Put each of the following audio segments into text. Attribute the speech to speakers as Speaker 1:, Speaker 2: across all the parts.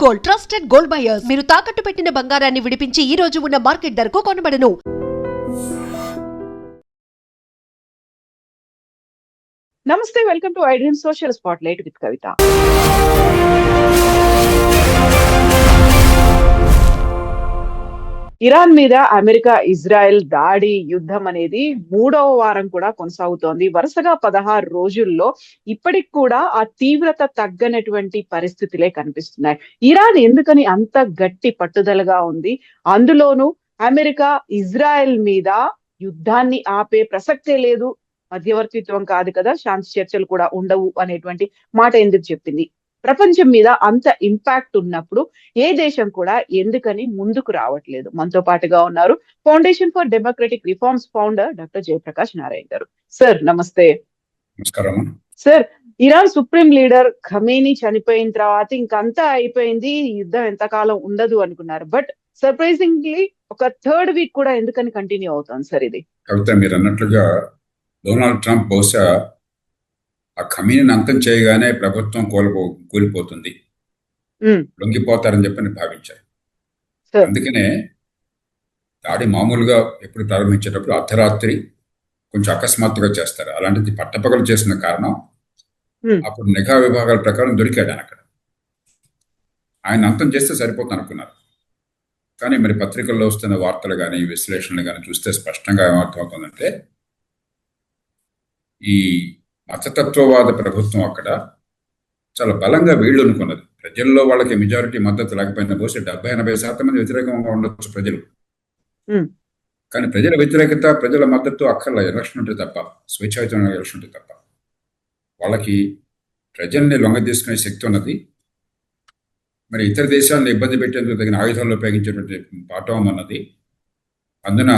Speaker 1: Gold, trusted gold buyers. మీరు తాకట్టు పెట్టిన బంగారాన్ని విడిపించి ఈ రోజు ఉన్న మార్కెట్ ధరకు కొనబడను.
Speaker 2: నమస్తే, welcome to iDream social spotlight with Kavitha. Iran మీద అమెరికా ఇజ్రాయెల్ దాడి యుద్ధం అనేది 3వ వారం కూడా కొనసాగుతోంది. వరుసగా 16 రోజుల్లో ఇప్పటికి కూడా ఆ తీవ్రత తగ్గనటువంటి పరిస్థితులే కనిపిస్తున్నాయి. ఇరాన్ ఎందుకని అంత గట్టి పట్టుదలగా ఉంది? అందులోనూ అమెరికా ఇజ్రాయెల్ మీద యుద్ధాన్ని ఆపే ప్రసక్తే లేదు, మధ్యవర్తిత్వం కాదు కదా, శాంతి చర్చలు కూడా ఉండవు అనేటువంటి మాట ఎందుకు చెప్పింది? ప్రపంచం మీద అంత ఇంపాక్ట్ ఉన్నప్పుడు ఏ దేశం కూడా ఎందుకని ముందుకు రావట్లేదు? మనతో పాటుగా ఉన్నారు foundation for democratic reforms founder doctor Jayaprakash Narayana గారు. సార్ నమస్తే.
Speaker 3: నమస్కారం
Speaker 2: sir, Iran supreme leader Khamenei చనిపోయిన తర్వాత ఇంకంతా అయిపోయింది, యుద్ధం ఎంతకాలం ఉండదు అనుకున్నారు. బట్ సర్ప్రైజింగ్లీ ఒక థర్డ్ వీక్ కూడా ఎందుకని కంటిన్యూ అవుతుంది సార్ ఇది?
Speaker 3: కవిత, మీరు అన్నట్లుగా డొనాల్డ్ ట్రంప్ బహుశా ఆ ఖమీనీని అంతం చేయగానే ప్రభుత్వం కూలిపోతుంది, లొంగిపోతారని చెప్పని భావించారు. అందుకనే దాడి మామూలుగా ఎప్పుడు ప్రారంభించేటప్పుడు అర్ధరాత్రి కొంచెం అకస్మాత్తుగా చేస్తారు. అలాంటిది పట్టపగలు చేసిన కారణం అప్పుడు నిఘా విభాగాల ప్రకారం దొరికాడు ఆయన అక్కడ. ఆయన అంతం చేస్తే సరిపోతుంది అనుకున్నారు. కానీ మరి పత్రికల్లో వస్తున్న వార్తలు కానీ విశ్లేషణలు కానీ చూస్తే స్పష్టంగా ఏమర్థమవుతుందంటే, ఈ మతతత్వవాద ప్రభుత్వం అక్కడ చాలా బలంగా వీళ్ళు అనుకున్నది. ప్రజల్లో వాళ్ళకి మెజారిటీ మద్దతు లేకపోయినా బహుశా 70-80% మంది వ్యతిరేకంగా ఉండొచ్చు ప్రజలు. కానీ ప్రజల వ్యతిరేకత, ప్రజల మద్దతు అక్కర్ల ఎలక్షన్ ఉంటే తప్ప, స్వేచ్ఛాయుతమైన ఎలక్షన్ ఉంటే తప్ప. వాళ్ళకి ప్రజల్ని లొంగ తీసుకునే శక్తి ఉన్నది. మరి ఇతర దేశాలను ఇబ్బంది పెట్టేందుకు తగిన ఆయుధాలు ఉపయోగించేటువంటి పాఠం అన్నది. అందున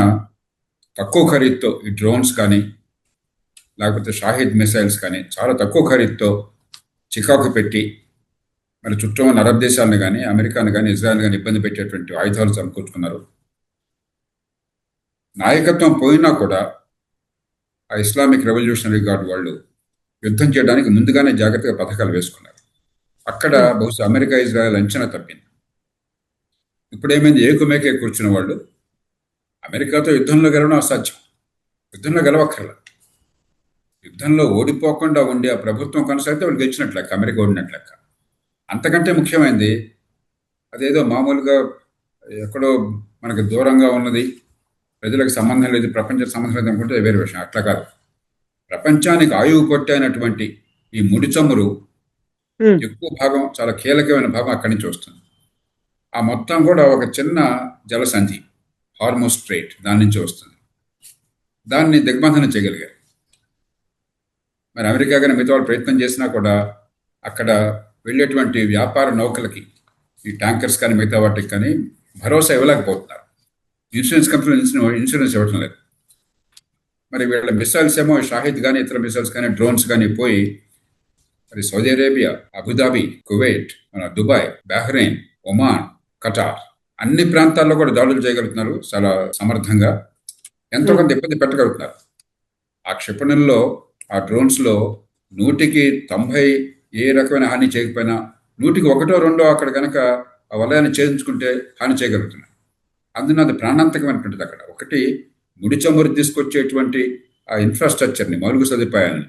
Speaker 3: తక్కువ ఖరీదుతో ఈ డ్రోన్స్ కానీ లేకపోతే షాహిద్ మిసైల్స్ కానీ చాలా తక్కువ ఖరీదుతో చికాకు పెట్టి మరి చుట్టూ ఉన్న అరబ్ దేశాలను కానీ అమెరికాను కానీ ఇజ్రాయెల్ కానీ ఇబ్బంది పెట్టేటువంటి ఆయుధాలు సమకూర్చుకున్నారు. నాయకత్వం పోయినా కూడా ఆ ఇస్లామిక్ రెవల్యూషనరీ గార్డ్ వాళ్ళు యుద్ధం చేయడానికి ముందుగానే జాగ్రత్తగా పథకాలు వేసుకున్నారు. అక్కడ బహుశా అమెరికా ఇజ్రాయెల్ అంచనా తప్పింది. ఇప్పుడేమైంది, ఏకుమేకే కూర్చున్న వాళ్ళు అమెరికాతో యుద్ధంలో గెలవడం అసాధ్యం, యుద్ధంలో గెలవక్కర్ల. యుద్ధంలో ఓడిపోకుండా ఉండి ఆ ప్రభుత్వం కొనసాగితే వాళ్ళు గెలిచినట్లు లెక్క, అమెరికా ఓడినట్లు లెక్క. అంతకంటే ముఖ్యమైనది అదేదో మామూలుగా ఎక్కడో మనకు దూరంగా ఉన్నది, ప్రజలకు సంబంధం లేదు, ప్రపంచ సంబంధం లేదు అనుకుంటే వేరే విషయం. అట్లా కాదు. ప్రపంచానికి ఆయువు కొట్టైనటువంటి ఈ ముడి చమురు ఎక్కువ భాగం, చాలా కీలకమైన భాగం అక్కడి నుంచి వస్తుంది. ఆ మొత్తం కూడా ఒక చిన్న జలసంధి, హార్మోస్ స్ట్రైట్, దాని నుంచి వస్తుంది. దాన్ని దిగ్బంధనం చేయగలిగారు. మరి అమెరికా కానీ మిగతా వాళ్ళు ప్రయత్నం చేసినా కూడా అక్కడ వెళ్ళేటువంటి వ్యాపార నౌకలకి, ఈ ట్యాంకర్స్ కానీ మిగతా వాటికి కానీ భరోసా ఇవ్వలేకపోతున్నారు. ఇన్సూరెన్స్ కంపెనీలు ఇన్సూరెన్స్ ఇవ్వటం లేదు. మరి వీళ్ళ మిసైల్స్ ఏమో షాహిద్ కానీ ఇతర మిసైల్స్ కానీ డ్రోన్స్ కానీ పోయి మరి సౌదీ అరేబియా, అబుదాబి, కువైట్, మన దుబాయ్, బహ్రెయిన్, ఒమాన్, ఖటార్ అన్ని ప్రాంతాల్లో కూడా దాడులు చేయగలుగుతున్నారు చాలా సమర్థంగా. ఎంతో కొంత ఇబ్బంది పెట్టగలుగుతున్నారు. ఆ క్షిపణుల్లో, ఆ డ్రోన్స్లో 100% ఏ రకమైన హాని చేయకపోయినా 100-1-2 అక్కడ కనుక ఆ వలయాన్ని ఛేదించుకుంటే హాని చేయగలుగుతున్నాయి. అందున అది ప్రాణాంతకమైనటువంటిది. అక్కడ ఒకటి ముడి చమురు తీసుకొచ్చేటువంటి ఆ ఇన్ఫ్రాస్ట్రక్చర్ని, మౌలిక సదుపాయాన్ని,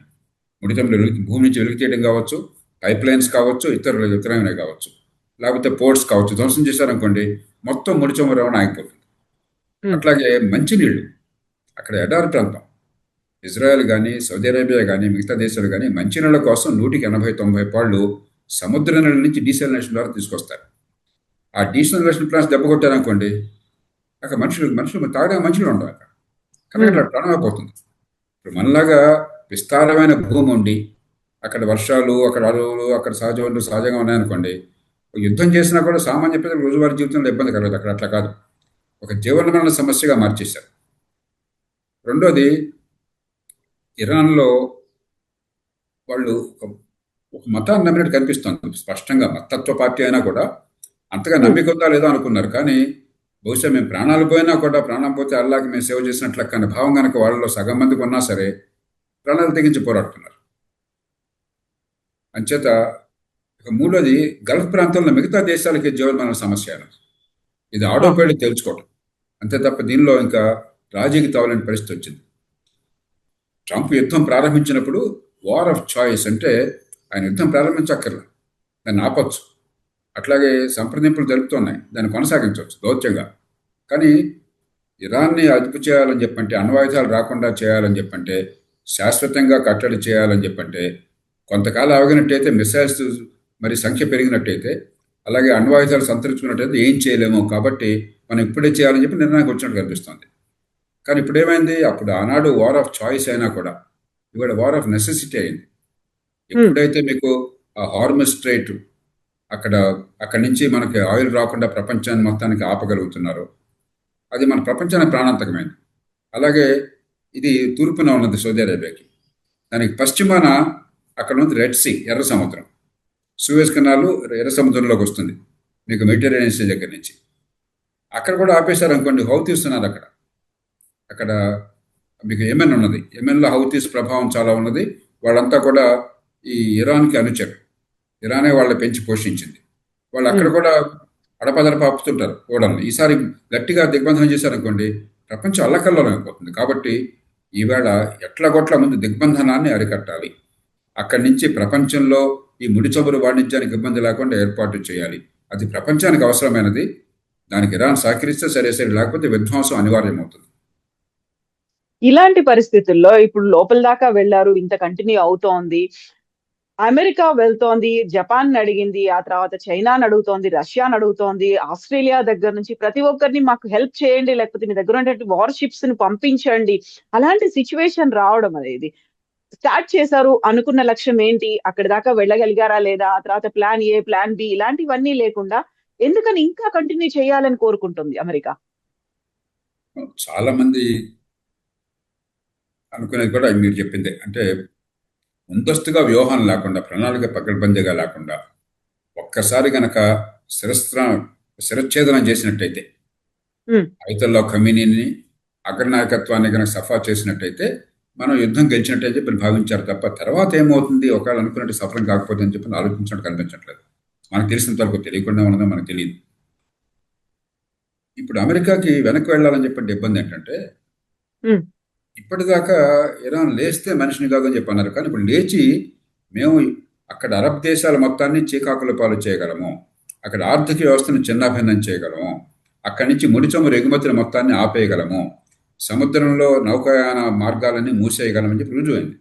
Speaker 3: ముడి చమురు భూమి నుంచి వెలికి తీయడం కావచ్చు, పైప్ లైన్స్ కావచ్చు, ఇతరమైనవి కావచ్చు, లేకపోతే పోర్ట్స్ కావచ్చు, ధ్వంసం చేశారనుకోండి మొత్తం ముడి చమురు రవాణా ఆగిపోతుంది. అట్లాగే మంచినీళ్ళు, అక్కడ ఎడారి ప్రాంతం, ఇజ్రాయెల్ కానీ సౌదీ అరేబియా కానీ మిగతా దేశాలు కానీ మంచినీళ్ళ కోసం 180-90 పాళ్ళు సముద్ర నీళ్ళ నుంచి డీసాలినేషన్ ద్వారా తీసుకొస్తారు. ఆ డీసాలినేషన్ ప్లాంట్స్ దెబ్బ కొట్టారనుకోండి అక్కడ మనుషులు తాగడానికి మంచినీళ్ళు ఉండవు అక్కడ, కానీ అట్లా ప్రాణమైపోతుంది. ఇప్పుడు మనలాగా విస్తారమైన భూమి ఉండి అక్కడ వర్షాలు, అక్కడ అడవులు, అక్కడ సహజ వనరులు సహజంగా ఉన్నాయనుకోండి, యుద్ధం చేసినా కూడా సామాన్య ప్రజలకు రోజువారీ జీవితంలో ఇబ్బంది కలగదు. అక్కడ అట్లా కాదు, ఒక జీవనమరణ సమస్యగా మార్చేశారు. రెండోది, ఇరాన్లో వాళ్ళు ఒక మతాన్ని నమ్మినట్టు కనిపిస్తుంది స్పష్టంగా. మతత్వ పార్టీ అయినా కూడా అంతగా నమ్మికొందా లేదో అనుకున్నారు. కానీ బహుశా మేము ప్రాణాలు పోయినా కూడా, ప్రాణం పోతే అల్లాకి మేము సేవ చేసినట్లు అనే భావం కనుక వాళ్ళలో సగం మందికి ఉన్నా సరే ప్రాణాలు తెగించి పోరాడుతున్నారు. అంచేత ఇక మూడోది గల్ఫ్ ప్రాంతంలో మిగతా దేశాలకి జీవనమరణ సమస్య అన్నది. ఇది ఆటోపేడి తేల్చుకోవడం అంతే తప్ప దీనిలో ఇంకా రాజీకి తావలేని పరిస్థితి వచ్చింది. ట్రంప్ యుద్ధం ప్రారంభించినప్పుడు వార్ ఆఫ్ చాయిస్ అంటే ఆయన యుద్ధం ప్రారంభించక్కర్లా, దాన్ని ఆపొచ్చు. అట్లాగే సంప్రదింపులు జరుపుతున్నాయి, దాన్ని కొనసాగించవచ్చు దౌత్యంగా. కానీ ఇరాన్ని అదుపు చేయాలని చెప్పంటే, అణ్వాయుధాలు రాకుండా చేయాలని చెప్పంటే, శాశ్వతంగా కట్టడి చేయాలని చెప్పంటే, కొంతకాలం ఆగినట్టయితే మిసైల్స్ మరి సంఖ్య పెరిగినట్టయితే, అలాగే అణ్వాయుధాలు సంతరించుకున్నట్టయితే ఏం చేయలేము. కాబట్టి మనం ఇప్పుడే చేయాలని చెప్పి నిర్ణయానికి వచ్చినట్టు కనిపిస్తుంది. కానీ ఇప్పుడు ఏమైంది, అప్పుడు ఆనాడు వార్ ఆఫ్ చాయిస్ అయినా కూడా ఇవాళ వార్ ఆఫ్ నెసెసిటీ అయింది. ఎప్పుడైతే మీకు ఆ హార్మస్ స్ట్రైట్ అక్కడి నుంచి మనకి ఆయిల్ రాకుండా ప్రపంచాన్ని మొత్తానికి ఆపగలుగుతున్నారో అది మన ప్రపంచానికి ప్రాణాంతకమైంది. అలాగే ఇది తూర్పున ఉన్నది సౌదీ అరేబియాకి, దానికి పశ్చిమాన అక్కడ ఉంది రెడ్ సీ, ఎర్ర సముద్రం. సూయజ్ కెనాల్ ఎర్ర సముద్రంలోకి వస్తుంది మీకు మెడిటరేనియన్ సీ దగ్గర నుంచి. అక్కడ కూడా ఆపేశారు అనుకోండి, హౌతీస్ ఉన్నారు అక్కడ మీకు యెమెన్ ఉన్నది, యెమెన్లో హౌతీస్ ప్రభావం చాలా ఉన్నది. వాళ్ళంతా కూడా ఈ ఇరాన్కి అనుచరు, ఇరానే వాళ్ళ పెంచి పోషించింది. వాళ్ళు అక్కడ కూడా అడపదడప ఆపుతుంటారు ఓడల్ని. ఈసారి గట్టిగా దిగ్బంధనం చేశారనుకోండి, ప్రపంచం అల్లకల్లోలం అయిపోతుంది. కాబట్టి ఈవేళ ఎట్లగొట్ల ముందు దిగ్బంధనాన్ని అరికట్టాలి. అక్కడి నుంచి ప్రపంచంలో ఈ ముడి చమురు వాణిజ్యానికి ఇబ్బంది లేకుండా ఏర్పాటు చేయాలి. అది ప్రపంచానికి అవసరమైనది. దానికి ఇరాన్ సహకరిస్తే సరే, లేకపోతే విధ్వంసం అనివార్యమవుతుంది.
Speaker 2: ఇలాంటి పరిస్థితుల్లో ఇప్పుడు లోపల దాకా వెళ్లారు, ఇంత కంటిన్యూ అవుతోంది. అమెరికా వెళ్తోంది, జపాన్ అడిగింది, ఆ తర్వాత చైనాని అడుగుతోంది, రష్యాని అడుగుతోంది, ఆస్ట్రేలియా దగ్గర నుంచి ప్రతి ఒక్కరిని మాకు హెల్ప్ చేయండి, లేకపోతే మీ దగ్గర ఉన్నటువంటి వార్ షిప్స్ ని పంపించండి. అలాంటి సిచ్యువేషన్ రావడం అనేది స్టార్ట్ చేశారు. అనుకున్న లక్ష్యం ఏంటి, అక్కడి దాకా వెళ్ళగలిగారా లేదా, ఆ తర్వాత ప్లాన్ ఏ, ప్లాన్ బి ఇలాంటివన్నీ లేకుండా ఎందుకని ఇంకా కంటిన్యూ చేయాలని కోరుకుంటుంది అమెరికా?
Speaker 3: చాలా మంది అనుకునేది కూడా మీరు చెప్పిందే. అంటే ముందస్తుగా వ్యూహం లేకుండా, ప్రణాళిక పకడ్బందీగా లేకుండా ఒక్కసారి గనక శిరచ్ఛేదనం చేసినట్టయితే, ఐతల్లో ఖమీనీని అగ్రనాయకత్వాన్ని కనుక సఫా చేసినట్టయితే మనం యుద్ధం గెలిచినట్టయితే చెప్పి భావించారు తప్ప తర్వాత ఏమవుతుంది ఒకవేళ అనుకున్నట్టు సఫలం కాకపోతే అని చెప్పి ఆలోచించినట్టు కనిపించట్లేదు. మనకు తెలిసినంత వరకు తెలియకుండా ఉన్నదో మనకు తెలియదు. ఇప్పుడు అమెరికాకి వెనక్కి వెళ్ళాలని చెప్పండి ఇబ్బంది ఏంటంటే, ఇప్పటిదాకా ఇరాన్ లేస్తే మనిషిని కాదని చెప్పి అన్నారు. కానీ ఇప్పుడు లేచి మేము అక్కడ అరబ్ దేశాల మొత్తాన్ని చీకాకుల పాలు చేయగలము, అక్కడ ఆర్థిక వ్యవస్థను చిన్నాభిన్నం చేయగలము, అక్కడి నుంచి ముడి చమురు ఎగుమతుల మొత్తాన్ని ఆపేయగలము, సముద్రంలో నౌకాయాన మార్గాలన్నీ మూసేయగలమని చెప్పి రుజువైంది.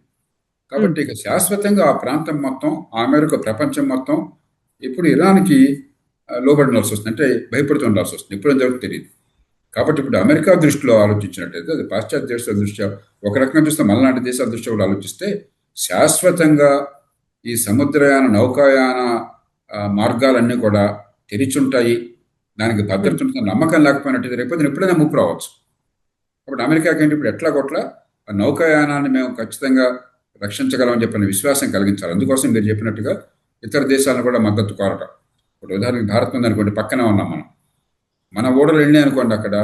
Speaker 3: కాబట్టి ఇక శాశ్వతంగా ఆ ప్రాంతం మొత్తం, ఆ మేరకు ప్రపంచం మొత్తం ఇప్పుడు ఇరాన్కి లోబడి ఉండాల్సి వస్తుంది, అంటే భయపడుతూ ఉండాల్సి వస్తుంది. ఎప్పుడేం జరుగుతుందో తెలియదు. కాబట్టి ఇప్పుడు అమెరికా దృష్టిలో ఆలోచించినట్టయితే, అది పాశ్చాత్య దేశాల దృష్ట్యా ఒక రకంగా చూస్తే మలనాటి దేశాల దృష్ట్యా కూడా ఆలోచిస్తే, శాశ్వతంగా ఈ సముద్రయాన నౌకాయాన మార్గాలన్నీ కూడా తెరిచుంటాయి, దానికి భద్రత ఉంటుంది నమ్మకం లేకపోయినట్టయితే రేపు ఎప్పుడైనా ముప్పు రావచ్చు. కాబట్టి అమెరికాకి ఏంటి, ఇప్పుడు ఎట్లా కొట్ల ఆ నౌకాయానాన్ని మేము ఖచ్చితంగా రక్షించగలమని చెప్పిన విశ్వాసం కలిగించాలి. అందుకోసం మీరు చెప్పినట్టుగా ఇతర దేశాలను కూడా మద్దతు కోరటం. ఇప్పుడు ఉదాహరణకి భారత్ ఉందనుకోండి, పక్కనే ఉన్నాం మన ఓడలు వెళ్ళినాయి అనుకోండి, అక్కడ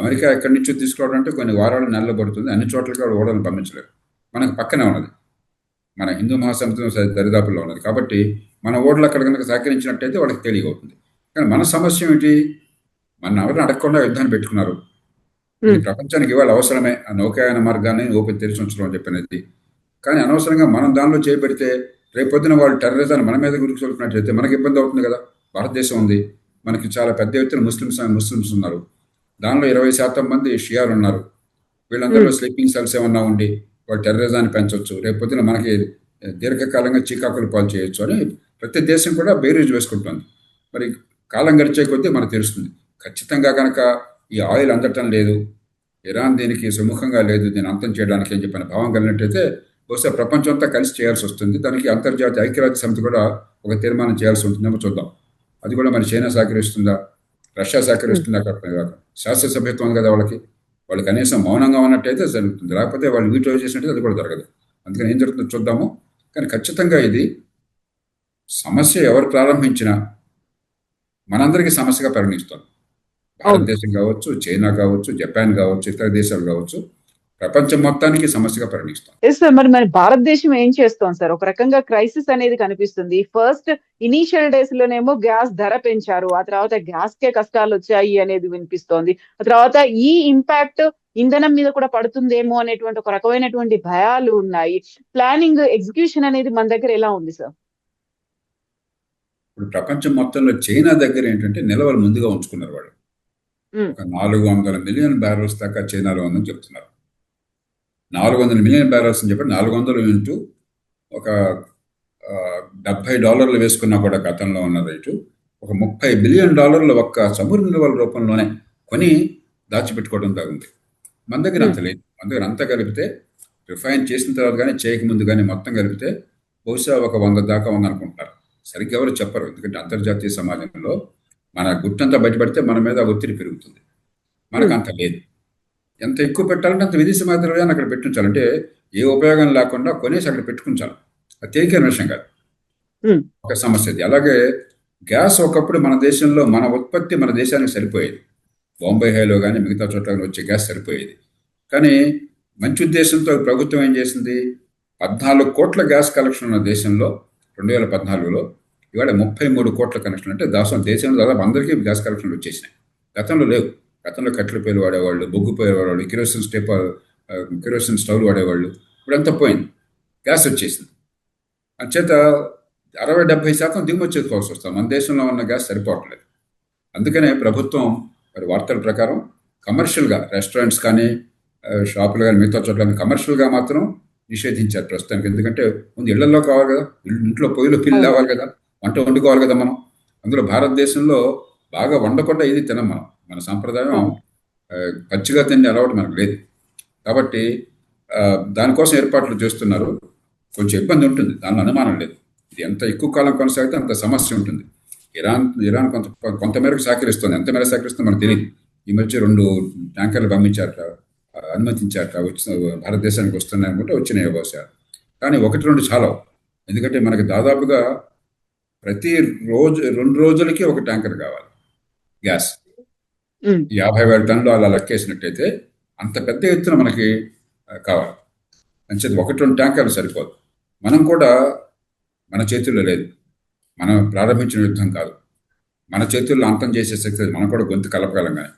Speaker 3: అమెరికా ఎక్కడి నుంచో తీసుకోవడం అంటే కొన్ని వారాలు నెలలు పడుతుంది. అన్ని చోట్లకి కూడా ఓడలను పంపించలేరు. మనకు పక్కనే ఉన్నది, మన హిందూ మహాసముద్రం దరిదాపుల్లో ఉన్నది. కాబట్టి మన ఓడలు అక్కడ కనుక సహకరించినట్టయితే వాళ్ళకి తెలియవుతుంది. కానీ మన సమస్య ఏమిటి, మన ఎవరిని అడగకుండా యుద్ధాన్ని పెట్టుకున్నారు. ప్రపంచానికి ఇవాళ అవసరమే ఆ నౌకాయాన మార్గాన్ని ఓపెన్ తెరిచి ఉంచడం అని చెప్పినది. కానీ అనవసరంగా మనం దానిలో చేపెడితే రేపొద్దున వాళ్ళు టెర్రరిజాన్ని మన మీద గురికి చూపినట్లయితే మనకి ఇబ్బంది అవుతుంది కదా. భారతదేశం ఉంది, మనకి చాలా పెద్ద ఎత్తున ముస్లిమ్స్ ఉన్నారు. దానిలో 20% మంది షియాలు ఉన్నారు. వీళ్ళందరిలో స్లీపింగ్ సెల్స్ ఏమన్నా ఉండి వాళ్ళు టెర్రరిజాన్ని పెంచవచ్చు, రేపొద్దున మనకి దీర్ఘకాలంగా చీకాకులు పాలు చేయొచ్చు అని ప్రతి దేశం కూడా బేరీజ్ వేసుకుంటుంది. మరి కాలం గడిచే కొద్దీ మనకు తెలుస్తుంది. ఖచ్చితంగా కనుక ఈ ఆయిల్ అందటం లేదు, ఇరాన్ దీనికి సుముఖంగా లేదు, దీన్ని అంతం చేయడానికి అని చెప్పిన భావం కలిగినట్టయితే బహుశా ప్రపంచం అంతా కలిసి చేయాల్సి వస్తుంది. దానికి అంతర్జాతీయ ఐక్యరాజ్య సమితి కూడా ఒక తీర్మానం చేయాల్సి ఉంటుందేమో చూద్దాం. అది కూడా మన చైనా సహకరిస్తుందా, రష్యా సహకరిస్తుందా, అక్కడ శాస్త్ర సభ్యత్వం కదా వాళ్ళు కనీసం మౌనంగా ఉన్నట్టయితే జరుగుతుంది. లేకపోతే వాళ్ళు వీటిలో చేసినట్టయితే అది కూడా జరగదు. అందుకని ఏం జరుగుతుందో చూద్దాము. కానీ ఖచ్చితంగా ఇది సమస్య ఎవరు ప్రారంభించినా మనందరికీ సమస్యగా పరిగణిస్తుంది. భారతదేశం కావచ్చు, చైనా కావచ్చు, జపాన్ కావచ్చు, ఇతర దేశాలు కావచ్చు. ప్రపంచం మొత్తానికి సమస్యగా పరిగణిస్తాం.
Speaker 2: Yes sir. మరి మరి భారతదేశం ఏం చేస్తోంది సార్? ఒక రకంగా క్రైసిస్ అనేది కనిపిస్తుంది. ఫస్ట్ ఇనీషియల్ డేస్ లోనేమో గ్యాస్ ధర పెంచారు. ఆ తర్వాత గ్యాస్‌కే కష్టాలొచ్చాయి అనేది వినిపిస్తోంది. ఆ తర్వాత ఈ ఇంపాక్ట్ ఇంధనం మీద కూడా పడుతుందేమో అనేటువంటి ఒక రకమైనటువంటి భయాలు ఉన్నాయి. ప్లానింగ్, ఎగ్జిక్యూషన్ అనేది మన దగ్గర ఎలా ఉంది సార్?
Speaker 3: ఇప్పుడు ప్రపంచం మొత్తంలో చైనా దగ్గర ఏంటంటే నిల్వలు ముందుగా ఉంచుకున్నారు వాళ్ళు.
Speaker 2: హ్మ్.
Speaker 3: ఒక 400 మిలియన్ బ్యారెల్స్ దాకా చైనాలో ఉందని చెప్తున్నారు. 400 మిలియన్ బ్యారెల్స్ అని చెప్పి 400 ఇంటూ ఒక $70 వేసుకున్నా కూడా గతంలో ఉన్న రేటు ఒక $30 బిలియన్ ఒక్క చమురు నిల్వల రూపంలోనే కొని దాచిపెట్టుకోవడం ఉంది. మన దగ్గర అంత లేదు. మన దగ్గర అంతా కలిపితే రిఫైన్ చేసిన తర్వాత కానీ చేయకముందు కానీ మొత్తం కలిపితే బహుశా ఒక 100 దాకా ఉందనుకుంటున్నారు. సరిగ్గా ఎవరు చెప్పరు. ఎందుకంటే అంతర్జాతీయ సమాజంలో మన గుట్టంతా బయటపడితే మన మీద ఒత్తిడి పెరుగుతుంది. మనకు అంత లేదు. ఎంత ఎక్కువ పెట్టాలంటే అంత విదేశీ మాత్రమే అక్కడ పెట్టించాలి. అంటే ఏ ఉపయోగం లేకుండా కొనేసి అక్కడ పెట్టుకుంటారు. అది తేలికైన విషయం కాదు. ఒక సమస్య అది. అలాగే గ్యాస్ ఒకప్పుడు మన దేశంలో మన ఉత్పత్తి మన దేశానికి సరిపోయేది. బాంబే హైలో కానీ మిగతా చోట్ల కానీ వచ్చే గ్యాస్ సరిపోయేది. కానీ మంచి ఉద్దేశంతో ప్రభుత్వం ఏం చేసింది? 14 కోట్ల గ్యాస్ కలెక్షన్ ఉన్న దేశంలో 2014లో ఇవాళ 33 కోట్ల కనెక్షన్. అంటే దేశంలో దాదాపు అందరికీ గ్యాస్ కనెక్షన్లు వచ్చేసినాయి. గతంలో లేవు. గతంలో కట్టెల పొయ్యిలు వాడేవాళ్ళు, బొగ్గు పొయ్యిలు వాడేవాళ్ళు, కిరోసిన్ స్టవ్లు వాడేవాళ్ళు. ఇప్పుడంతా పోయింది. గ్యాస్ వచ్చేసింది. అంచేత 60-70% దిగుమతి చేసుకోవాల్సి వస్తుంది. మన దేశంలో ఉన్న గ్యాస్ సరిపోవట్లేదు. అందుకనే ప్రభుత్వం మరి వార్తల ప్రకారం కమర్షియల్గా రెస్టారెంట్స్ కానీ షాపులు కానీ మిగతా చోట్ల కమర్షియల్గా మాత్రం నిషేధించారు ప్రస్తుతానికి. ఎందుకంటే ముందు ఇళ్లలో కావాలి కదా, ఇంట్లో పొయ్యిలో పిల్లి రావాలి కదా, వంట వండుకోవాలి కదా మనం. అందులో భారతదేశంలో బాగా వండకుండా ఇది తినం మనం. మన సాంప్రదాయం పచ్చిగా తిండి అలవాటు మనకు లేదు. కాబట్టి దానికోసం ఏర్పాట్లు చేస్తున్నారు. కొంచెం ఇబ్బంది ఉంటుంది, దానిలో అనుమానం లేదు. ఇది ఎంత ఎక్కువ కాలం కొనసాగితే అంత సమస్య ఉంటుంది. ఇరాన్ కొంతమేరకు సహకరిస్తుంది. ఎంత మేరకు సహకరిస్తుందో మనకు తెలియదు. ఈ మధ్య 2 ట్యాంకర్లు పంపించారట, అనుమతించారట, భారతదేశానికి వస్తున్నాయి అనుకుంటే వచ్చినాయి బహుశా. కానీ 1-2 చాలా. ఎందుకంటే మనకి దాదాపుగా ప్రతి రోజు 2 రోజులకి ఒక ట్యాంకర్ కావాలి గ్యాస్. 50,000 టన్నులు అలా లెక్కేసినట్టయితే అంత పెద్ద ఎత్తున మనకి కావాలి. అంచేది 1-2 ట్యాంకర్లు సరిపోదు. మనం కూడా మన చేతుల్లో లేదు. మనం ప్రారంభించిన యుద్ధం కాదు. మన చేతుల్లో అంతం చేసే శక్తి మనం కూడా గొంతు కలపగలం. కానీ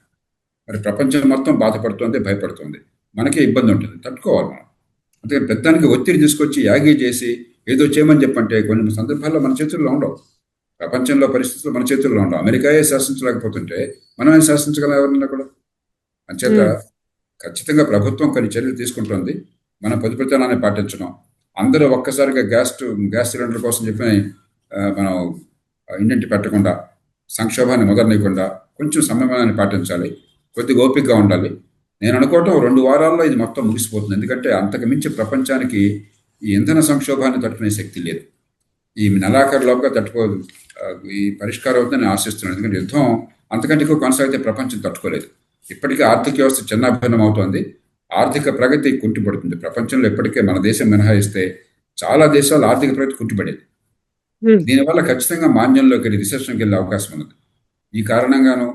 Speaker 3: మరి ప్రపంచం మొత్తం బాధపడుతుంది, భయపడుతుంది. మనకే ఇబ్బంది ఉంటుంది, తట్టుకోవాలి మనం. అందుకని పెద్దానికి ఒత్తిడి తీసుకొచ్చి యాగి చేసి ఏదో చేయమని చెప్పంటే కొన్ని సందర్భాల్లో మన చేతుల్లో ఉండవు. ప్రపంచంలో పరిస్థితులు మన చేతుల్లో ఉండవు. అమెరికాయే శాసించలేకపోతుంటే మనమే శాసించగలం ఎవరన్నా కూడా. అంచేత ఖచ్చితంగా ప్రభుత్వం కొన్ని చర్యలు తీసుకుంటుంది. మన పొదుపుతనాన్ని పాటించడం, అందరూ ఒక్కసారిగా గ్యాస్ సిలిండర్ కోసం చెప్పి మనం ఇంటింటి పెట్టకుండా, సంక్షోభాన్ని మొదలనీయకుండా కొంచెం సమయాన్ని పాటించాలి. కొద్దిగా ఓపికగా ఉండాలి. నేను అనుకోవటం 2 వారాల్లో ఇది మొత్తం ముగిసిపోతుంది. ఎందుకంటే అంతకు మించి ప్రపంచానికి ఈ ఇంధన సంక్షోభాన్ని తట్టుకునే శక్తి లేదు. ఈ నెలాఖరులోపుగా ఈ పరిష్కారం అవుతుందని ఆశిస్తున్నాను. ఎందుకంటే యుద్ధం అంతకంటే ఎక్కువ కొనసాగితే ప్రపంచం తట్టుకోలేదు. ఇప్పటికే ఆర్థిక వ్యవస్థ చిన్నాభిన్నం అవుతోంది. ఆర్థిక ప్రగతి కుంటిపడుతుంది. ప్రపంచంలో ఇప్పటికే మన దేశం మినహాయిస్తే చాలా దేశాలు ఆర్థిక ప్రగతి కుంటిపడేది. దీనివల్ల ఖచ్చితంగా మాంద్యంలోకి వెళ్ళి రిసెషన్కి వెళ్ళే అవకాశం ఉన్నది. ఈ కారణంగాను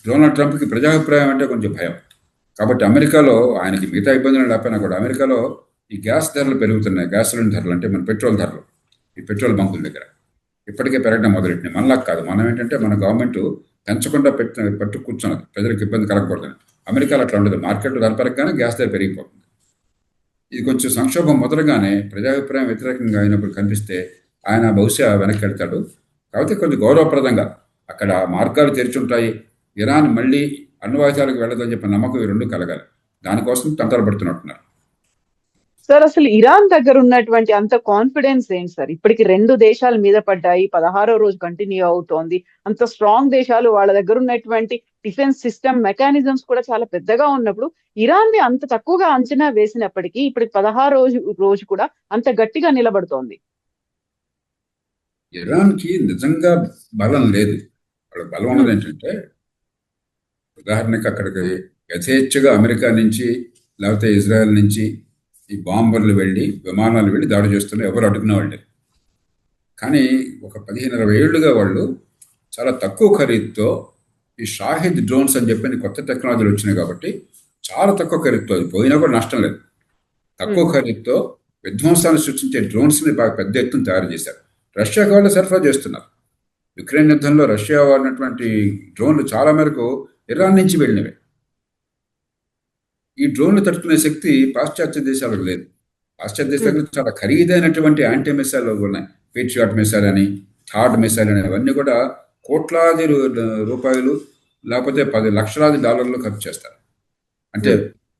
Speaker 3: డొనాల్డ్ ట్రంప్కి ప్రజాభిప్రాయం అంటే కొంచెం భయం. కాబట్టి అమెరికాలో ఆయనకి మిగతా ఇబ్బందులు లేకపోయినా కూడా అమెరికాలో ఈ గ్యాస్ ధరలు పెరుగుతున్నాయి. గ్యాస్ సిలిండర్ ధరలు అంటే మన పెట్రోల్ ధరలు, ఈ పెట్రోల్ బంకుల దగ్గర ఇప్పటికే పెరగడం మొదలెట్టినాయి. మనలా కాదు. మనం ఏంటంటే మన గవర్నమెంట్ పెంచకుండా పెట్టు కూర్చున్నది, ప్రజలకు ఇబ్బంది కలగకూడదని. అమెరికాలో అట్లా ఉండదు. మార్కెట్ ధర పెరగగానే గ్యాస్ ధర పెరిగిపోతుంది. ఇది కొంచెం సంక్షోభం మొదలుగానే ప్రజాభిప్రాయం వ్యతిరేకంగా అయినప్పుడు కనిపిస్తే ఆయన బహుశా వెనక్కి వెళ్తాడు. కాబట్టి కొంచెం గౌరవప్రదంగా అక్కడ మార్గాలు తెరిచుంటాయి. ఇరాన్ మళ్ళీ అణ్వాయుధాలకు వెళ్ళదని చెప్పిన నమ్మకం ఈ 2 కలగాలి. దానికోసం తంటాలు పడుతున్నట్టున్నారు.
Speaker 2: సార్, అసలు ఇరాన్ దగ్గర ఉన్నటువంటి అంత కాన్ఫిడెన్స్ ఏంటి సార్? ఇప్పటికి 2 దేశాల మీద పడ్డాయి. 16వ రోజు కంటిన్యూ అవుతోంది. అంత స్ట్రాంగ్ దేశాలు, వాళ్ళ దగ్గర ఉన్నటువంటి డిఫెన్స్ సిస్టమ్ మెకానిజమ్స్ కూడా చాలా పెద్దగా ఉన్నప్పుడు ఇరాన్ ని అంత తక్కువగా అంచనా వేసినప్పటికీ ఇప్పుడు 16వ రోజు కూడా అంత గట్టిగా నిలబడుతోంది.
Speaker 3: ఇరాన్కి నిజంగా బలం లేదు. వాళ్ళ బలం ఉన్నది ఏంటంటే, ఉదాహరణకి అక్కడికి యథేచ్ఛగా అమెరికా నుంచి లేకపోతే ఇజ్రాయెల్ నుంచి ఈ బాంబర్లు వెళ్ళి, విమానాలు వెళ్ళి దాడి చేస్తున్నారు. ఎవరు అడుగున వాళ్ళే. కానీ ఒక 15-20 ఏళ్లుగా వాళ్ళు చాలా తక్కువ ఖరీదుతో ఈ షాహిద్ డ్రోన్స్ అని చెప్పి కొత్త టెక్నాలజీలు వచ్చినాయి కాబట్టి చాలా తక్కువ ఖరీదుతో, అది పోయినా కూడా నష్టం లేదు. తక్కువ ఖరీదుతో విధ్వంసాన్ని సృష్టించే డ్రోన్స్ని బాగా పెద్ద ఎత్తున తయారు చేశారు. రష్యాకి వాళ్ళు సరఫరా చేస్తున్నారు. యుక్రెయిన్ యుద్ధంలో రష్యా వాడినటువంటి డ్రోన్లు చాలా మేరకు ఇరాన్ నుంచి వెళ్ళినవి. ఈ డ్రోన్లు తట్టుకునే శక్తి పాశ్చాత్య దేశాలకు లేదు. పాశ్చాత్య దేశాలకు చాలా ఖరీదైనటువంటి యాంటీ మిసైల్ ఉన్నాయి. పేట్రియాట్ మిసైల్ అని, థాడ్ మిసైల్ అని, అవన్నీ కూడా కోట్లాది రూపాయలు లేకపోతే 10 లక్షలాది డాలర్లు ఖర్చు చేస్తారు. అంటే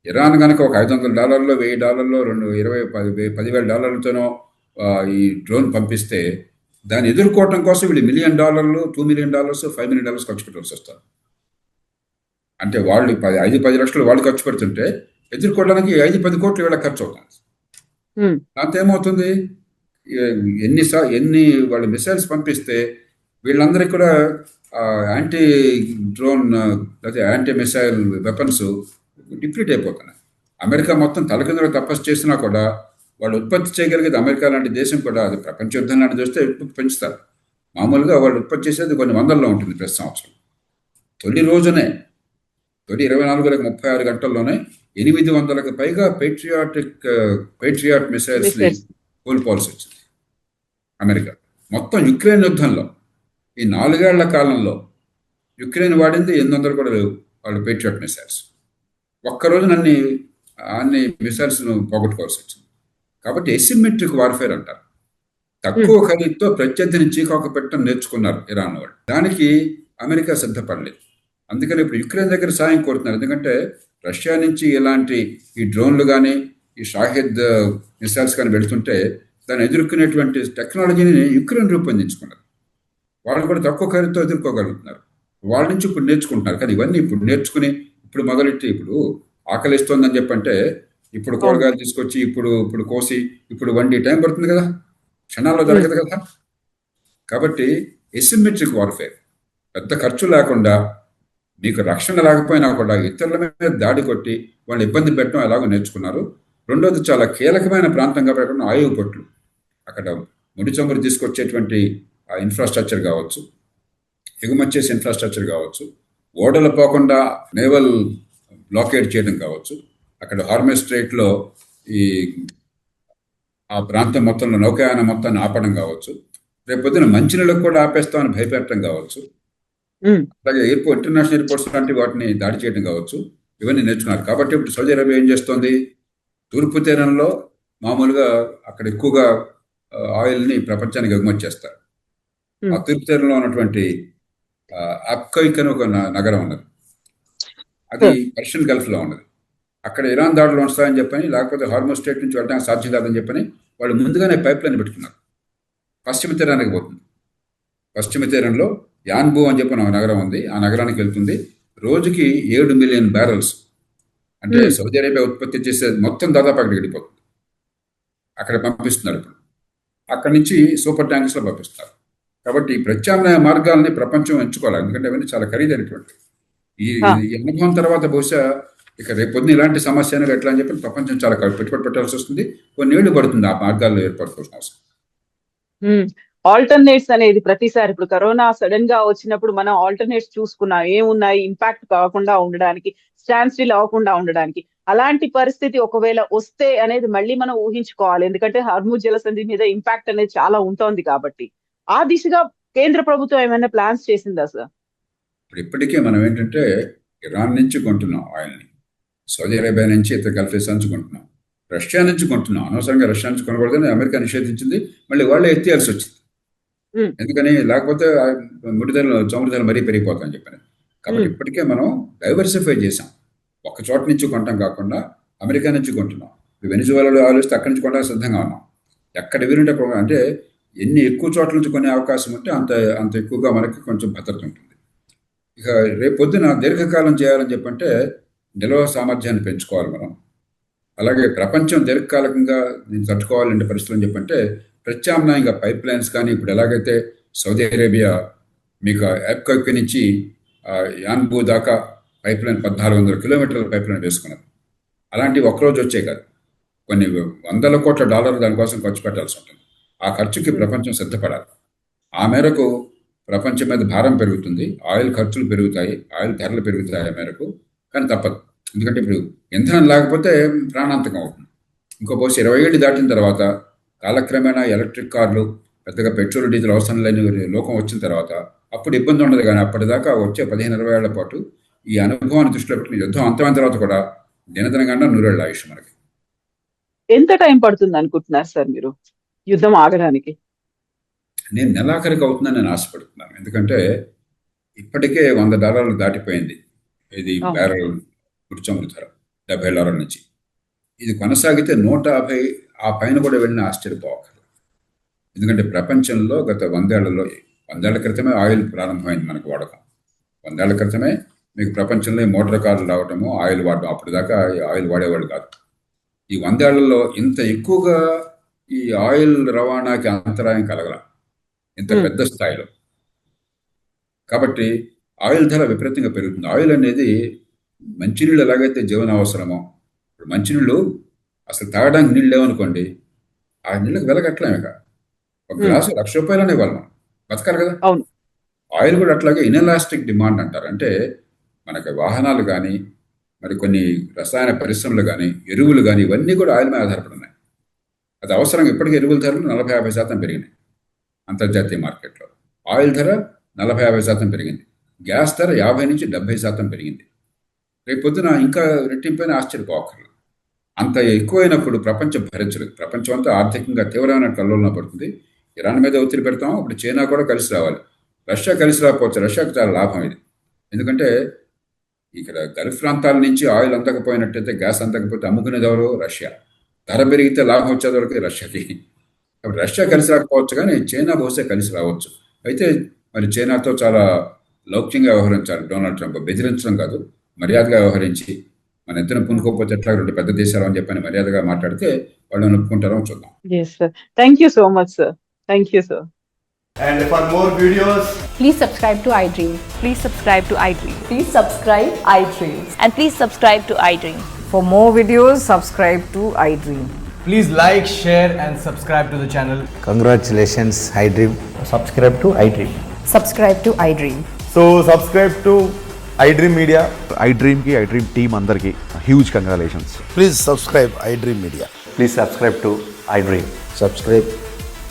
Speaker 3: ఇరాన్ కనుక ఒక $500, $1000, 10,000 డాలర్లతోనో ఈ డ్రోన్ పంపిస్తే దాన్ని ఎదుర్కోవటం కోసం వీళ్ళు $1 మిలియన్, $2 మిలియన్, $5 మిలియన్ ఖర్చు పెట్టాల్సి వస్తారు. అంటే వాళ్ళు 5-10 లక్షలు వాళ్ళు ఖర్చు పెడుతుంటే ఎదుర్కోవడానికి 5-10 కోట్లు వీళ్ళకి ఖర్చు అవుతుంది. దాంతో ఏమవుతుంది, ఎన్ని వాళ్ళు మిసైల్స్ పంపిస్తే వీళ్ళందరికీ కూడా యాంటీ డ్రోన్ లేదా యాంటీ మిసైల్ వెపన్స్ డిప్లీట్ అయిపోతున్నాయి. అమెరికా మొత్తం తలకిందులు తపస్సు చేసినా కూడా వాళ్ళు ఉత్పత్తి చేయగలిగేది అమెరికా లాంటి దేశం కూడా, అది ప్రపంచ యుద్ధం లాంటిది వస్తే ఉత్పత్తి పెంచుతారు. మామూలుగా వాళ్ళు ఉత్పత్తి చేసేది కొన్ని వందల్లో ఉంటుంది ప్రతి సంవత్సరం. తొలి 24-36 గంటల్లోనే 800కు పైగా పేట్రియాట్ మిసైల్స్ని కోల్పోవాల్సి వచ్చింది అమెరికా. మొత్తం యుక్రెయిన్ యుద్ధంలో ఈ 4 ఏళ్ల కాలంలో యుక్రెయిన్ వాడింది 800 కూడా లేవు వాళ్ళు పేట్రియాట్ మిసైల్స్. ఒక్కరోజు అన్ని మిసైల్స్ను పోగొట్టుకోవాల్సి వచ్చింది. కాబట్టి ఎసిమెట్రిక్ వార్ఫేర్ అంటారు. తక్కువ ఖరీదుతో ప్రత్యర్థిని చీకాకు పెట్టడం నేర్చుకున్నారు ఇరాన్ వాళ్ళు. దానికి అమెరికా సిద్ధపడలేదు. అందుకని ఇప్పుడు యుక్రెయిన్ దగ్గర సాయం కోరుతున్నారు. ఎందుకంటే రష్యా నుంచి ఇలాంటి ఈ డ్రోన్లు కానీ ఈ షాహిద్ మిసైల్స్ కానీ వెళుతుంటే దాన్ని ఎదుర్కొనేటువంటి టెక్నాలజీని యుక్రెయిన్ రూపొందించుకున్నారు. వాళ్ళు కూడా తక్కువ ఖరీదుతో ఎదుర్కోగలుగుతున్నారు. వాళ్ళ నుంచి ఇప్పుడు నేర్చుకుంటున్నారు. కానీ ఇవన్నీ ఇప్పుడు నేర్చుకుని ఇప్పుడు మొదలెట్టి ఇప్పుడు ఆకలిస్తోందని చెప్పంటే ఇప్పుడు కూరగాయలు తీసుకొచ్చి ఇప్పుడు కోసి ఇప్పుడు వండి టైం పడుతుంది కదా, క్షణాల్లో జరగదు కదా. కాబట్టి ఎసిమెట్రిక్ వార్ఫేర్, పెద్ద ఖర్చు లేకుండా మీకు రక్షణ లేకపోయినా కూడా ఇతరుల మీద దాడి కొట్టి వాళ్ళు ఇబ్బంది పెట్టడం ఎలాగో నేర్చుకున్నారు. రెండోది చాలా కీలకమైన ప్రాంతంగా పెట్టడం ఆయువు పట్లు. అక్కడ ముడి చమురు తీసుకొచ్చేటువంటి ఆ ఇన్ఫ్రాస్ట్రక్చర్ కావచ్చు, ఎగుమతి చేసే ఇన్ఫ్రాస్ట్రక్చర్ కావచ్చు, ఓడలు పోకుండా నేవల్ బ్లాకేడ్ చేయడం కావచ్చు, అక్కడ హార్మస్ స్ట్రైట్లో ఆ ప్రాంతం మొత్తంలో నౌకాయానం మొత్తాన్ని ఆపడం కావచ్చు, రేపొద్దున మంచినీళ్ళకు కూడా ఆపేస్తామని భయపెట్టడం కావచ్చు, అలాగే ఇంటర్నేషనల్ ఎయిర్పోర్ట్స్ లాంటి వాటిని దాడి చేయడం కావచ్చు, ఇవన్నీ నేర్చుకున్నారు. కాబట్టి ఇప్పుడు సౌదీ అరేబియా ఏం చేస్తోంది, తూర్పు తీరంలో మామూలుగా అక్కడ ఎక్కువగా ఆయిల్ని ప్రపంచానికి ఎగుమతి చేస్తారు. ఆ తూర్పు తీరంలో ఉన్నటువంటి అబ్ఖైక్ అని ఒక నగరం ఉన్నది, అది పర్షియన్ గల్ఫ్లో ఉన్నది. అక్కడ ఇరాన్ దాడులు వస్తాయని చెప్పని, లేకపోతే హార్మస్ స్ట్రైట్ నుంచి వెళ్ళడానికి సాధ్యం కాదని చెప్పని వాళ్ళు ముందుగానే పైప్ లైన్ పెట్టుకున్నారు. పశ్చిమ తీరానికి పోతుంది. పశ్చిమ తీరంలో యాన్బూ అని చెప్పిన ఒక నగరం ఉంది. ఆ నగరానికి వెళ్తుంది. రోజుకి 7 మిలియన్ బ్యారెల్స్, అంటే సౌదీ అరేబియా ఉత్పత్తి చేసే మొత్తం దాదాపు అక్కడికి వెళ్ళిపోతుంది. అక్కడ పంపిస్తున్నారు. ఇప్పుడు అక్కడి నుంచి సూపర్ ట్యాంక్స్లో పంపిస్తున్నారు. కాబట్టి ప్రత్యామ్నాయ మార్గాలని ప్రపంచం ఎంచుకోవాలి. ఎందుకంటే అవన్నీ చాలా ఖరీదైనటువంటి ఈ అనుభవం తర్వాత బహుశా ఇక రేపొద్దున ఇలాంటి సమస్య అనేది ఎట్లా అని చెప్పి ప్రపంచం చాలా పెట్టుబడి పెట్టాల్సి వస్తుంది. కొన్ని ఏళ్ళు పడుతుంది ఆ మార్గాల్లో ఏర్పడుకోవాల్సిన అవసరం.
Speaker 2: ఆల్టర్నేట్స్ అనేది ప్రతిసారి ఇప్పుడు కరోనా సడన్ గా వచ్చినప్పుడు మనం ఆల్టర్నేట్స్ చూసుకున్నాం, ఏమున్నాయి ఇంపాక్ట్ కాకుండా ఉండడానికి, స్టాండ్ స్టిల్ అవ్వకుండా ఉండడానికి. అలాంటి పరిస్థితి ఒకవేళ వస్తే అనేది మళ్ళీ మనం ఊహించుకోవాలి. ఎందుకంటే హర్ముజ్ జలసంధి మీద ఇంపాక్ట్ అనేది చాలా ఉంటుంది కాబట్టి ఆ దిశగా కేంద్ర ప్రభుత్వం ఏమైనా ప్లాన్స్ చేసిందా సార్?
Speaker 3: ఇప్పటికే మనం ఏంటంటే ఇరాన్ నుంచి కొంటున్నాం ఆయిల్ని, సౌదీ అరేబియా నుంచి, ఇతర గల్ఫ్ దేశాల నుంచి కొంటున్నాం, రష్యా నుంచి కొంటున్నాం. అనవసరంగా రష్యా నుంచి కొనకూడదని అమెరికా నిషేధించింది. మళ్ళీ వాళ్ళే ఎత్తేయాల్సి వచ్చింది. ఎందుకని, లేకపోతే చమురు ధరలు మరీ పెరిగిపోతాయని చెప్పాను. కాబట్టి ఇప్పటికే మనం డైవర్సిఫై చేసాం. ఒక చోట నుంచి కొంటాం కాకుండా అమెరికా నుంచి కొంటున్నాం. వెనిజువేలాలో ఆలోచిస్తే అక్కడి నుంచి కొనడానికి సిద్ధంగా ఉన్నాం. ఎక్కడ వీరుంటే అంటే ఎన్ని ఎక్కువ చోట్ల నుంచి కొనే అవకాశం ఉంటే అంత ఎక్కువగా మనకి కొంచెం భద్రత ఉంటుంది. ఇక రేపొద్దున దీర్ఘకాలం చేయాలని చెప్పంటే నిల్వ సామర్థ్యాన్ని పెంచుకోవాలి మనం. అలాగే ప్రపంచం దీర్ఘకాలికంగా దీన్ని తట్టుకోవాలంటే పరిస్థితులు అని చెప్పంటే ప్రత్యామ్నాయంగా పైప్ లైన్స్ కానీ, ఇప్పుడు ఎలాగైతే సౌదీ అరేబియా మీకు అబ్ఖైక్ నుంచి యాన్బూ దాకా పైప్ లైన్ 1400 కిలోమీటర్ల పైప్ లైన్ వేసుకున్నారు. అలాంటివి ఒక్కరోజు వచ్చే కాదు, కొన్ని $100 కోట్ల దానికోసం ఖర్చు పెట్టాల్సి ఉంటుంది. ఆ ఖర్చుకి ప్రపంచం సిద్ధపడాలి. ఆ మేరకు ప్రపంచం మీద భారం పెరుగుతుంది, ఆయిల్ ఖర్చులు పెరుగుతాయి, ఆయిల్ ధరలు పెరుగుతాయి ఆ మేరకు. కానీ తప్పదు, ఎందుకంటే ఇప్పుడు ఇంధనం లేకపోతే ప్రాణాంతకం అవుతుంది. ఇంకో బహుశా 20 ఏళ్ళు దాటిన తర్వాత కాలక్రమేణా ఎలక్ట్రిక్ కార్లు పెద్దగా పెట్రోల్ డీజిల్ అవసరం లేని లోకం వచ్చిన తర్వాత అప్పుడు ఇబ్బంది ఉండదు. కానీ అప్పటిదాకా వచ్చే 15-20 ఏళ్ల పాటు ఈ అనుభవాన్ని దృష్టిలో పెట్టుకుని యుద్ధం అంతమైన తర్వాత కూడా దినదినగండా 100 ఏళ్ళ ఆయుష్ మనకి.
Speaker 2: ఎంత టైం పడుతుంది అనుకుంటున్నారు సార్ మీరు యుద్ధం ఆగడానికి?
Speaker 3: నేను నెలాఖరికి అవుతుందని నేను ఆశపడుతున్నాను. ఎందుకంటే ఇప్పటికే $100 దాటిపోయింది ఇది బ్యారెల్ గుడిచమురు ధర, $70 నుంచి. ఇది కొనసాగితే 150 ఆ పైన కూడా వెళ్ళిన ఆశ్చర్యపోవక్కర్లేదు. ఎందుకంటే ప్రపంచంలో గత 100 ఏళ్లలో 100 ఏళ్ల క్రితమే ఆయిల్ ప్రారంభమైంది మనకు వాడకం. 100 ఏళ్ల క్రితమే మీకు ప్రపంచంలో ఈ మోటార్ కార్లు రావటము, ఆయిల్ వాడటం. అప్పటిదాకా ఆయిల్ వాడేవాళ్ళు కాదు. ఈ 100 ఏళ్లలో ఇంత ఎక్కువగా ఈ ఆయిల్ రవాణాకి అంతరాయం కలగల ఇంత పెద్ద స్థాయిలో. కాబట్టి ఆయిల్ ధర విపరీతంగా పెరుగుతుంది. ఆయిల్ అనేది మంచినీళ్ళు ఎలాగైతే జీవన అవసరమో, ఇప్పుడు మంచినీళ్ళు అసలు తాగడానికి నీళ్ళు లేవనుకోండి, ఆ నీళ్ళకి వెలగట్లేము. ఇక ఒక గ్లాసు ₹1,00,000 ఇవ్వాలి మనం, బతకాలి కదా.
Speaker 2: అవును.
Speaker 3: ఆయిల్ కూడా అట్లాగే ఇనెలాస్టిక్ డిమాండ్ అంటారు. అంటే మనకి వాహనాలు కానీ, మరి కొన్ని రసాయన పరిశ్రమలు కానీ, ఎరువులు కానీ, ఇవన్నీ కూడా ఆయిల్ మీద ఆధారపడి ఉన్నాయి. అది అవసరం. ఇప్పటికీ ఎరువుల ధరలు 40-50% పెరిగినాయి అంతర్జాతీయ మార్కెట్లో. ఆయిల్ ధర 40-50% పెరిగింది. గ్యాస్ ధర 50-70% పెరిగింది. రేపు పొద్దున ఇంకా రెట్టింపైన ఆశ్చర్యపోకర్లేదు. అంత ఎక్కువైనప్పుడు ప్రపంచం భరించలేదు. ప్రపంచం అంతా ఆర్థికంగా తీవ్రమైన కల్లోలన పడుతుంది. ఇరాన్ మీద ఒత్తిడి పెడతాము. ఇప్పుడు చైనా కూడా కలిసి రావాలి. రష్యా కలిసి రాకపోవచ్చు. రష్యాకు చాలా లాభం ఇది. ఎందుకంటే ఇక్కడ గల్ఫ్ ప్రాంతాల నుంచి ఆయిల్ అందకపోయినట్టయితే, గ్యాస్ అందకపోతే అమ్ముకునేది ఎవరు? రష్యా. ధర పెరిగితే లాభం వచ్చేది వరకు రష్యాకి. కాబట్టి రష్యా కలిసి రాకపోవచ్చు, కానీ చైనా బహుశా కలిసి రావచ్చు. అయితే మరి చైనాతో చాలా లౌక్యంగా వ్యవహరించాలి డొనాల్డ్ ట్రంప్. బెదిరించడం కాదు, మర్యాదగా వ్యవహరించి మన ఇద్దరం పూనుకోకపోతే ఎట్లా, 2 పెద్ద దేశాలు అని చెప్పని మర్యాదగా మాట్లాడితే వాళ్ళు ఒప్పుకుంటారో చూద్దాం.
Speaker 2: Yes, sir. Thank you so much, sir. Thank you, sir.
Speaker 4: And for more videos,
Speaker 5: Please subscribe to iDream.
Speaker 6: Please subscribe to iDream.
Speaker 5: Please subscribe iDream.
Speaker 6: And please subscribe to iDream.
Speaker 7: For more videos, subscribe to iDream.
Speaker 4: please like, share and subscribe to the channel.
Speaker 8: Congratulations, iDream.
Speaker 4: Subscribe to iDream.
Speaker 5: Subscribe to iDream.
Speaker 4: So subscribe to iDream Media.
Speaker 9: iDream की iDream team अंदर की huge congratulations.
Speaker 8: Please subscribe iDream Media.
Speaker 10: Please subscribe to iDream.
Speaker 8: Subscribe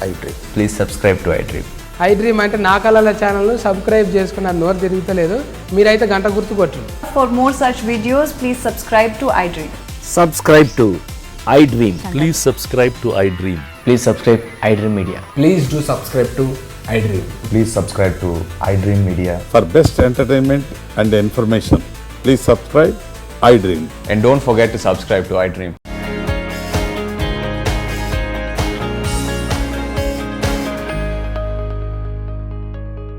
Speaker 8: iDream.
Speaker 10: Please subscribe to iDream.
Speaker 11: iDream అంటే నా కళల channel subscribe చేసుకున్న నోరు తిరుగుతలేదు. మీరైతే గంట గుర్తు కొట్టండి.
Speaker 6: For more such videos, please subscribe to iDream.
Speaker 8: Subscribe to iDream.
Speaker 12: Please subscribe to iDream.
Speaker 10: Please subscribe iDream Media.
Speaker 4: Please do subscribe to iDream.
Speaker 10: Please subscribe to iDream Media.
Speaker 9: For best entertainment and information, please subscribe iDream.
Speaker 10: And don't forget to subscribe to iDream.